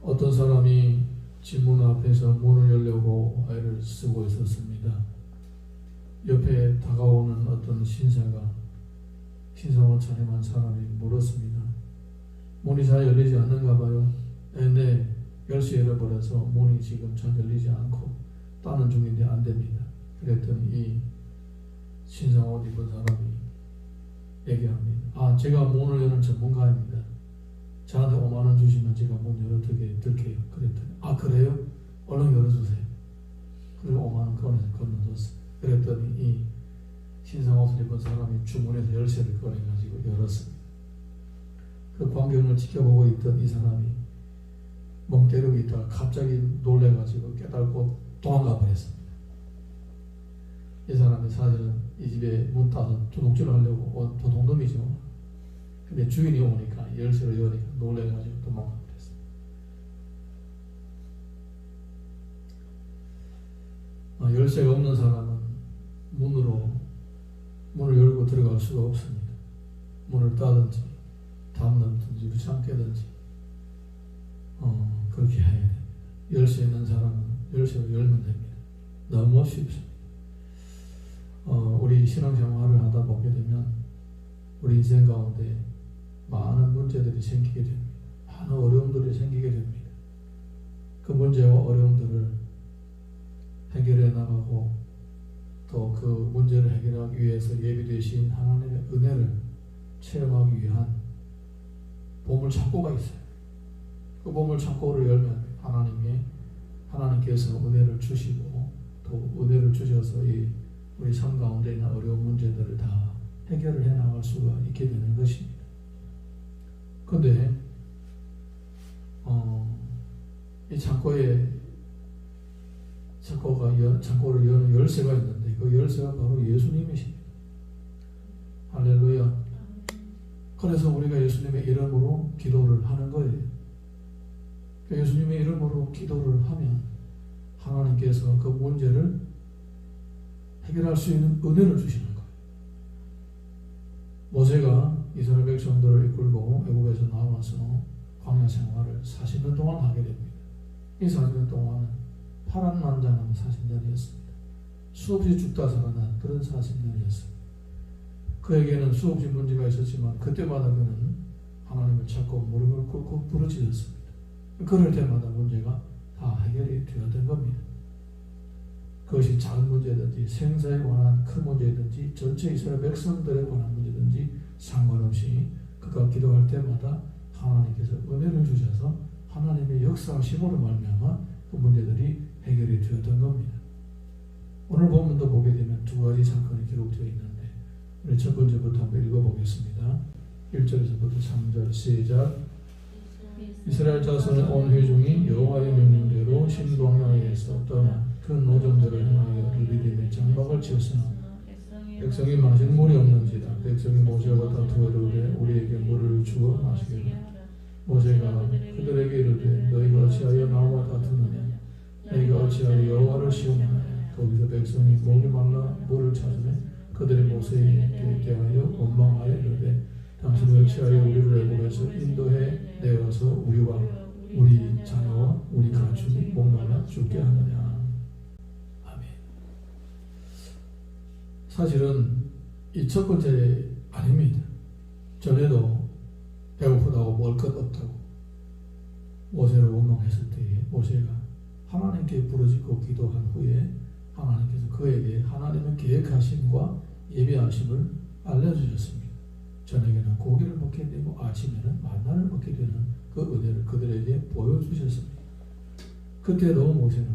어떤 사람이 집 문 앞에서 문을 열려고 애를 쓰고 있었습니다. 옆에 다가오는 어떤 신사가 신상을 차림한 사람이 물었습니다. 문이 잘 열리지 않는가 봐요. 네, 열쇠 잃어버려서 문이 지금 잘 열리지 않고 따는 중인데 안 됩니다. 그랬더니 이 신상 옷 입은 사람이 얘기합니다. 제가 문을 여는 전문가입니다. 저한테 5만 원 주시면 제가 문 열어드릴게요. 그랬더니 그래요? 얼른 열어주세요. 그리고 5만 원 건너줬어요. 그랬더니 이 신상 옷을 입은 사람이 주문해서 열쇠를 꺼내가지고 열었습니다. 그 광경을 지켜보고 있던 이 사람이 멍 때리고 있다가 갑자기 놀래가지고 깨닫고 도망가 버렸습니다. 이 사람이 사실은 이 집에 문 따서 도둑질을 하려고 온 도둑놈이죠. 근데 주인이 오니까 열쇠를 여니까 놀래가지고 도망가 버렸어요. 열쇠가 없는 사람은 문을 열고 들어갈 수가 없습니다. 문을 따든지 닫든지 루창 깨든지 그렇게 해야 됩니다. 열쇠 있는 사람은 열쇠로 열면 됩니다. 너무 쉽습니다. 우리 신앙생활을 하다 보게 되면 우리 인생 가운데 많은 문제들이 생기게 됩니다. 많은 어려움들이 생기게 됩니다. 그 문제와 어려움들을 해결해 나가고 또 그 문제를 해결하기 위해서 예비되신 하나님의 은혜를 체험하기 위한 보물창고가 있어요. 그 보물창고를 열면 하나님께서 은혜를 주시고 또 은혜를 주셔서 우리 삶 가운데 있는 어려운 문제들을 다 해결을 해 나갈 수가 있게 되는 것입니다. 그런데 이 창고를 여는 열쇠가 있는데 그 열쇠가 바로 예수님이십니다. 할렐루야. 그래서 우리가 예수님의 이름으로 기도를 하는 거예요. 예수님의 이름으로 기도를 하면 하나님께서 그 문제를 해결할 수 있는 은혜를 주시는 거예요. 모세가 이스라엘 백성들을 이끌고 애굽에서 나와서 광야 생활을 40년 동안 하게 됩니다. 이 40년 동안은 파란만장한 40년이었습니다. 수없이 죽다 살아난 그런 40년이었습니다. 그에게는 수없이 문제가 있었지만 그때마다 그는 하나님을 찾고 무릎을 꿇고 부르짖었습니다. 그럴 때마다 문제가 다 해결이 되었던 겁니다. 그것이 작은 문제든지 생사에 관한 큰 문제든지 전체 이스라엘 백성들에 관한 문제든지 상관없이 그가 기도할 때마다 하나님께서 은혜를 주셔서 하나님의 역사하심으로 말미암아 그 문제들이 해결이 되었던 겁니다. 오늘 본문도 보게 되면 두 가지 사건이 기록되어 있는데 우리 첫 번째부터 한번 읽어보겠습니다. 1절에서부터 3절 시작. 이스라엘 자손의 온 회중이 여호와의 명령대로 신광야에서 떠나 그 노정들을 행하여 르비딤에 장막을 지었으나 백성이 마실 물이 없는지라. 백성이 모세와 다투어 이르되 우리에게 물을 주어 마시게라. 모세가 그들에게 이르되 너희가 어찌하여 나와 다투느냐. 너희가 어찌하여 여호와를 시험하느냐. 거기서 백성이 목이 말라 물을 찾으며 그들의 모세에게 대하여 원망하여 이르되 당신이 어찌하여 우리를 애굽에서 인도해 내어서 우리와 우리 자녀와 우리 가축이 목말라 죽게 하느냐. 아멘. 사실은 이 첫 번째 아닙니다. 전에도 배고프다고 먹을 것 없다고 모세를 원망했을 때에 모세가 하나님께 부르짖고 기도한 후에 하나님께서 그에게 하나님의 계획하심과 예비하심을 알려주셨습니다. 저녁에는 고기를 먹게 되고 아침에는 만나를 먹게 되는 그 은혜를 그들에게 보여주셨습니다. 그때도 모세는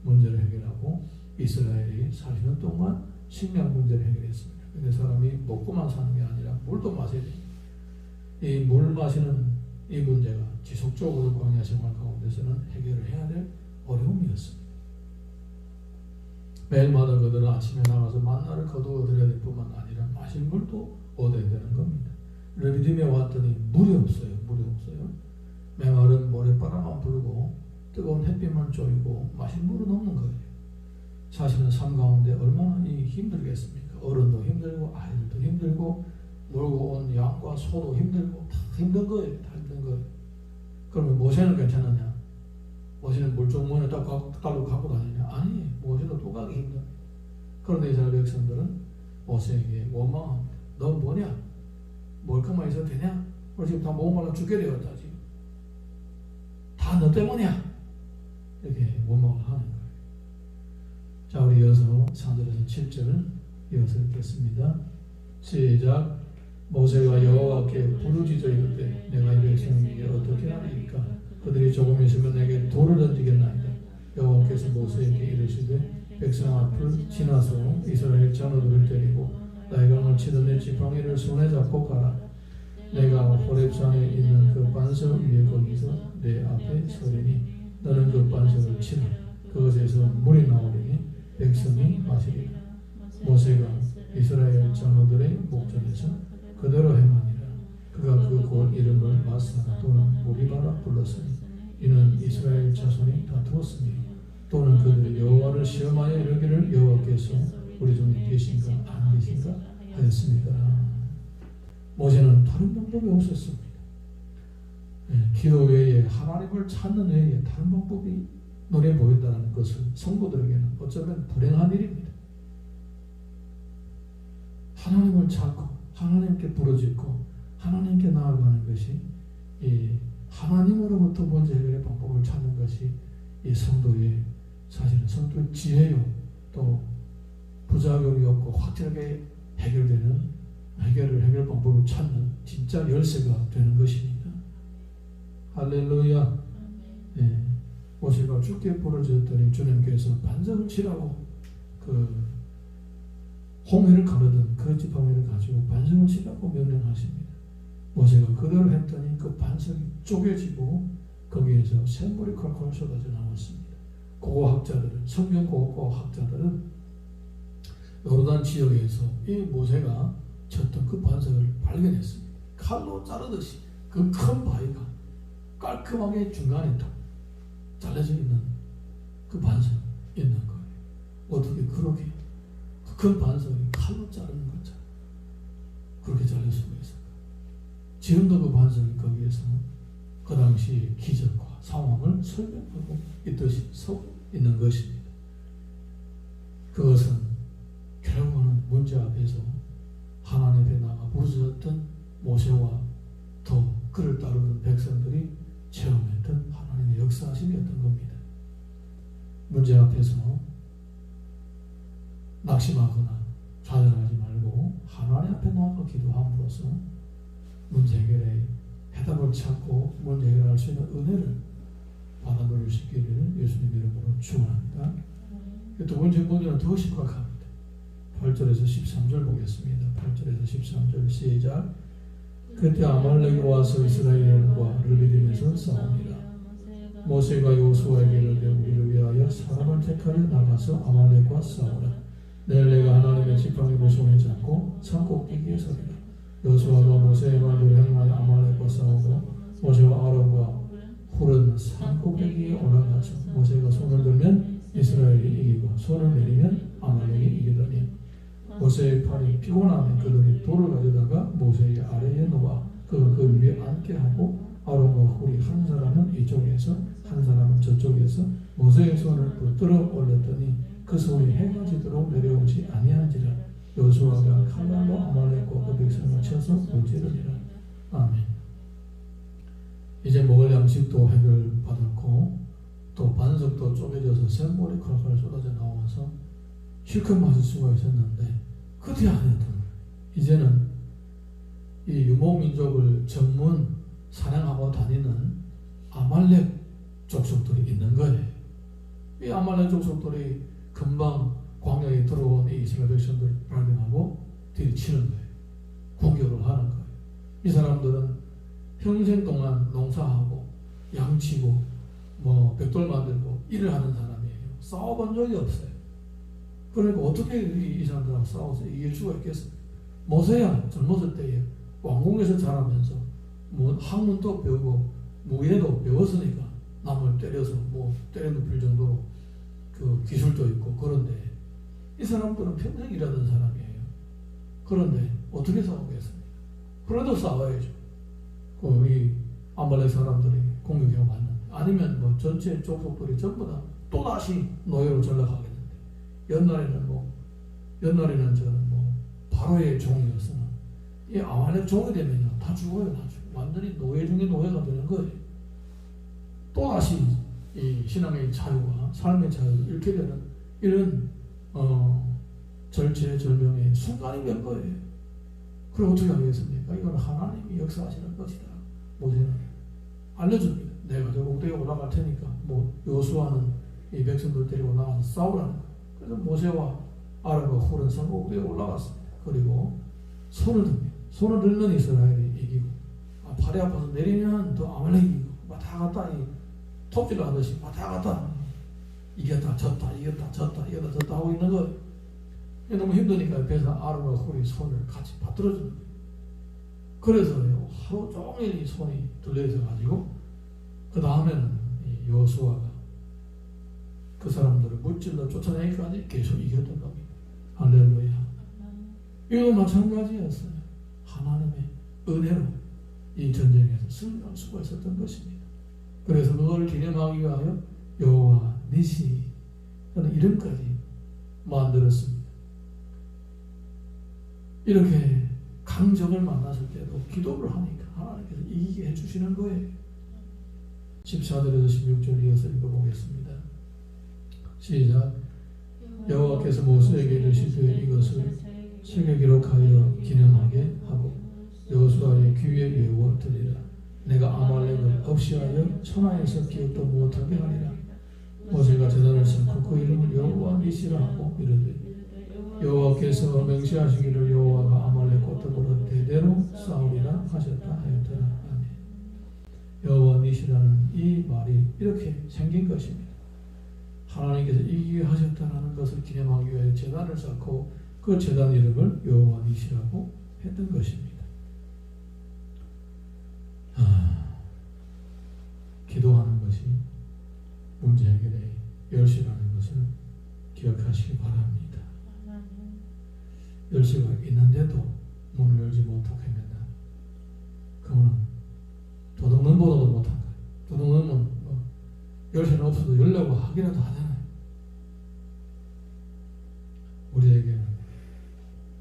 문제를 해결하고 이스라엘이 40년 동안 식량 문제를 해결했습니다. 근데 사람이 먹고만 사는 게 아니라 물도 마셔야 됩니다. 이 물 마시는 이 문제가 지속적으로 광야 생활 가운데서는 해결을 해야 될 어려움이었습니다. 매일마다 그들은 아침에 나가서 만나를 거두어 드려야 될 뿐만 아니라 마실 물도 얻어야 되는 겁니다. 르비딤에 왔더니 물이 없어요. 메마른 모래바람만 불고 뜨거운 햇빛만 쬐고 마실 물은 없는 거예요. 자신의 삶 가운데 얼마나 힘들겠습니까? 어른도 힘들고 아이들도 힘들고 몰고 온 양과 소도 힘들고 다 힘든 거예요. 그러면 모세는 괜찮느냐? 물종문에 딱 달로 갖고 다니냐? 아니, 모세도 또 가기 힘든. 그런데 이스라엘 백성들은 모세에게 원망합니다. 너 뭐냐? 뭘까만 있어도 되냐? 우리 지금 다 목말라 죽게 되었다. 지금 다 너 때문이야. 이렇게 원망을 하는 거예요. 자, 우리 이어서 4절에서 7절 이어서 읽겠습니다. 시작. 모세가 여호와께 부르짖어 이르되 내가 이 백성에게 어떻게 하리이까? 그들이 조금 있으면 내게 돌을 던지겠나이다. 여호와께서 모세에게 이르시되 백성 앞을 지나서 이스라엘 장로들을 데리고 나일강을 치던 내 지팡이를 손에 잡고 가라. 내가 호렙산에 있는 그 반석 위에 거기서 내 앞에 서리니 너는 그 반석을 치라. 그것에서 물이 나오리니 백성이 마시리라. 모세가 이스라엘 장로들의 목전에서 그대로 행하니라. 그가 그 곳 이름을 마사 또는 무리바라 불렀으니 이는 이스라엘 자손이 다투었으며 또는 그들이 여호와를 시험하여 이르기를 여호와께서 우리 중에 계신가 안 계신가 하였습니다. 모세는 다른 방법이 없었습니다. 기도 외에 하나님을 찾는 외에 다른 방법이 눈에 보인다는 것은 성도들에게는 어쩌면 불행한 일입니다. 하나님을 찾고 하나님께 부르짖고 하나님께 나아가는 것이 이 하나님으로부터 문제 해결의 방법을 찾는 것이 이 성도의 사실은 성도의 지혜요 또 부작용이 없고 확실하게 해결 방법을 찾는 진짜 열쇠가 되는 것입니다. 할렐루야. 모세가 죽게 부르짖었더니 주님께서 반석을 치라고 그 홍해를 가르던 그 지팡이를 가지고 반석을 치라고 명령하십니다. 모세가 그대로 했더니 그 반석이 쪼개지고 거기에서 샘물이 콸콸 쏟아져 나왔습니다. 고고학자들은 성경 고고학자들은 요르단 지역에서 이 모세가 쳤던 그 반석을 발견했습니다. 칼로 자르듯이 그 큰 바위가 깔끔하게 중간에 톡 잘라져 있는 그 반석이 있는 거예요. 어떻게 그렇게 그 큰 반석이 칼로 자르는 것처럼 그렇게 잘릴 수가 있을까? 지금도 그 반석이 거기에서 그 당시 기적과 상황을 설명하고 있듯이 서 있는 것입니다. 그것은 결국은 문제 앞에서 하나님 앞에 나가 부르짖었던 모세와 또 그를 따르는 백성들이 체험했던 하나님의 역사하심이었던 겁니다. 문제 앞에서 낙심하거나 좌절하지 말고 하나님 앞에 나가 기도함으로써 문제 해결에 해답을 찾고 문제 해결할 수 있는 은혜를 받아 누릴 수 있기를 예수님 이름으로 축원합니다. 두 번째 문제는 더 심각합니다. 8절에서 13절 보겠습니다. 8절에서 13절 시작. 그때 아말렉이 와서 이스라엘과 르비딤에서 싸웁니다. 모세가 여호수아에게 이르되 우리를 위하여 사람을 택하여 나가서 아말렉과 싸우라. 내일 내가 하나님의 지팡이를 손에 잡고 산 꼭대기에 서리라. 여호수아가 모세의 말대로 행하여 아말렉과 싸우고 모세와 아론과 훌은 산 꼭대기에 올라가서 모세가 손을 들면 이스라엘이 이기고 손을 내리면 아말렉이 이기더니 모세의 팔이 피곤하면 그들이 돌을 가져다가 모세의 아래에 놓아 그 위에 앉게 하고 아론과 훌이 한 사람은 이쪽에서 한 사람은 저쪽에서 모세의 손을 붙들어 올렸더니 그 손이 해가 지도록 내려오지 아니한지라. 여호수아가 칼날로 아말렉과 그 백성을 쳐서 무찌르니라. 아멘. 이제 먹을 양식도 해결받았고 또 반석도 쪼개져서 샘물이 콸콸 쏟아져 나와서 실컷 마실 수가 있었는데 그때 아니었던 거예요. 이제는 이 유목민족을 전문 사냥하고 다니는 아말렉 족속들이 있는 거예요. 이 아말렉 족속들이 금방 광야에 들어온 이 이스라엘 백성들을 발견하고 들이치는 거예요. 공격을 하는 거예요. 이 사람들은 평생 동안 농사하고 양치고 벽돌 만들고 일을 하는 사람이에요. 싸워본 적이 없어요. 그러니까 어떻게 이 사람들하고 싸워서 이길 수가 있겠어요? 모세야 젊었을 때에 왕궁에서 자라면서 학문도 배우고 무예도 배웠으니까 남을 때려서 때려 눕힐 정도로 그 기술도 있고 그런데 이 사람들은 평생 일하던 사람이에요. 그런데 어떻게 싸우겠습니까? 그래도 싸워야죠. 이 아말렉 사람들이 공격해 왔는데 아니면 뭐 전체 족속들이 전부 다 또다시 노예로 전락하겠는데, 옛날에는 저는 뭐 바로의 종이었으나 이 아말렉 종이 되면요 다 죽어요. 다 죽어. 완전히 노예 중에 노예가 되는 거예요. 또다시 이 신앙의 자유와 삶의 자유를 잃게 되는 이런 절체절명의 순간이 된 거예요. 그럼 어떻게 하겠습니까? 이건 하나님이 역사하시는 것이다. 모세는 알려줍니다. 내가 저 꼭대기에 올라갈 테니까 뭐 여호수아는 이 백성들 데리고 나가서 싸우라는 거예요. 그래서 모세와 아론과 훌은 산 꼭대기에 올라갔습니다. 그리고 손을 듭니다. 손을 들면 이스라엘이 이기고, 발이 아파서 내리면 또 아말렉이 이기고, 왔다 갔다 톱질 하듯이 왔다 갔다 이겼다 졌다 이겼다 졌다 이겼다 졌다 하고 있는 거예요. 너무 힘드니까 옆에서 아론과 훌이 손을 같이 받들어주는 거예요. 그래서요 하루 종일 이 손이 들려있어 가지고 그 다음에는 여호수아가 그 사람들을 무찔러 쫓아내기까지 계속 이겼던 겁니다. 할렐루야. 이거 마찬가지였어요. 하나님의 은혜로 이 전쟁에서 승리할 수가 있었던 것입니다. 그래서 그걸 기념하기 위하여 여호와 니시 라는 이름까지 만들었습니다. 이렇게 강적을 만났을 때도 기도를 하니까 하나님께서 이기게 해주시는 거예요. 14절에서 16절 이어서 읽어보겠습니다. 시작. 여호와께서 모세에게 이르시되 이것을 책에 기록하여 기념하게 하고 여호수아의 귀에 외워 들리라. 내가 아말렉을 없이하여 천하에서 기억도 못하게 하리라. 모세가 제단을 쌓고 그 이름을 여호와 니시라 하고 이르되 여호와께서 맹세하시기를 여호와가 아말렉과 더불어 대대로 싸우리라 하셨다 하였더라. 아멘. 여호와 니시라는 이 말이 이렇게 생긴 것입니다. 하나님께서 이기게 하셨다라는 것을 기념하기 위해 제단을 쌓고 그 제단 이름을 여호와 니시라고 했던 것입니다. 기도하는 것이 문제 해결의 열쇠라는 것을 기억하시기 바랍니다. 열쇠가 있는데도 문을 열지 못하게 된다. 그거는 도둑놈보다도 못한 거예요. 도둑놈은 열쇠는 없어도 열려고 하기라도 하잖아요. 우리에게는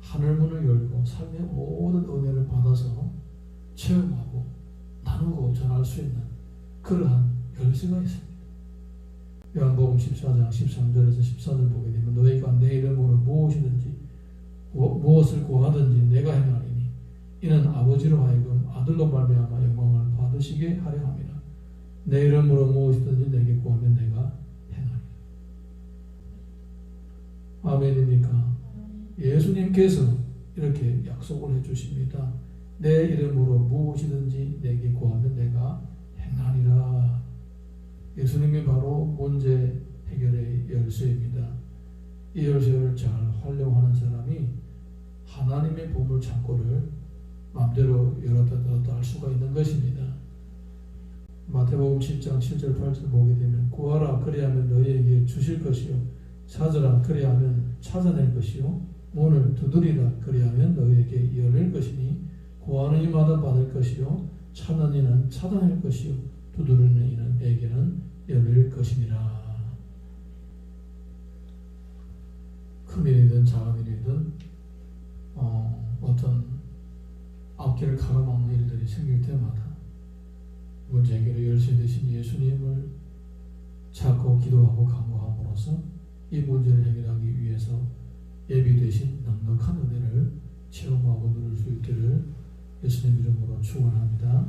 하늘문을 열고 삶의 모든 은혜를 받아서 체험하고 나누고 전할 수 있는 그러한 열쇠가 있습니다. 요한복음 14장 13절에서 14절 보게 되면 너희가 내 이름으로 무엇을 구하든지 내가 행하리니 이는 아버지로 하여금 아들로 말미암아 영광을 받으시게 하려 함이라. 내 이름으로 무엇이든지 내게 구하면 내가 행하리라. 아멘입니까? 예수님께서 이렇게 약속을 해주십니다. 내 이름으로 무엇이든지 내게 구하면 내가 행하리라. 예수님이 바로 문제 해결의 열쇠입니다. 이 열쇠를 잘 활용하는 사람이 하나님의 보물 창고를 마음대로 열었다 닫았다 할 수가 있는 것입니다. 마태복음 10장 7절 8절 보게 되면 구하라 그리하면 너희에게 주실 것이요 찾으라 그리하면 찾아낼 것이요 문을 두드리라 그리하면 너희에게 열릴 것이니 구하는 이마다 받을 것이요 찾는 이는 찾아낼 것이요 두드리는 이는에게는 열릴 것이니라. 큰 일이든 작은 일이든 어떤 앞길을 가로막는 일들이 생길 때마다 문제 해결의 열쇠 되신 예수님을 찾고 기도하고 간구함으로써 이 문제를 해결하기 위해서 예비되신 넉넉한 은혜를 체험하고 누릴 수 있기를 예수님 이름으로 축원합니다.